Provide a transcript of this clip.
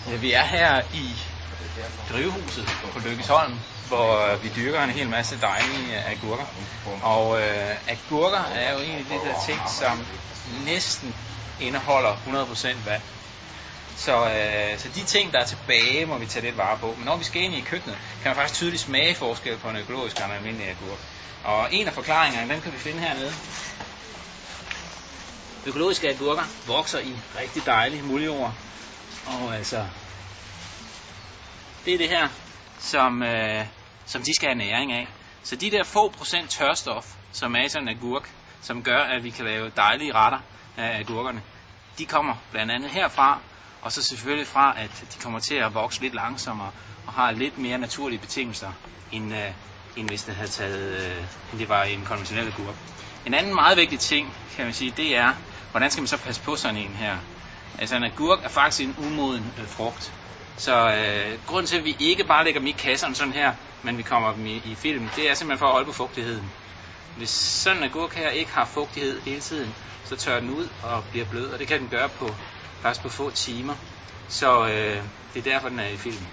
Ja, vi er her i drivhuset på Lykkesholm, hvor vi dyrker en hel masse dejlige agurker. Og agurker er jo en af de der ting, som næsten indeholder 100% vand. Så de ting, der er tilbage, må vi tage lidt vare på. Men når vi skal ind i køkkenet, kan man faktisk tydeligt smage forskel på en økologisk og en almindelig agurk. Og en af forklaringerne, den kan vi finde hernede. Økologiske agurker vokser i rigtig dejlige muldjord. Og altså, det er det her, som de skal have næring af. Så de der få procent tørstof, som er i sådan en agurk, som gør, at vi kan lave dejlige retter af agurkerne, de kommer blandt andet herfra, og så selvfølgelig fra, at de kommer til at vokse lidt langsommere og har lidt mere naturlige betingelser, end hvis det havde taget, end det var en konventionel agurk. En anden meget vigtig ting, kan man sige, det er, hvordan skal man så passe på sådan en her? Altså en agurk er faktisk en umoden frugt. Så grunden til, at vi ikke bare lægger dem i kasserne sådan her, men vi kommer dem i film, det er simpelthen for at holde på fugtigheden. Hvis sådan en agurk her ikke har fugtighed hele tiden, så tørrer den ud og bliver blød, og det kan den gøre faktisk på få timer. Så det er derfor, den er i film.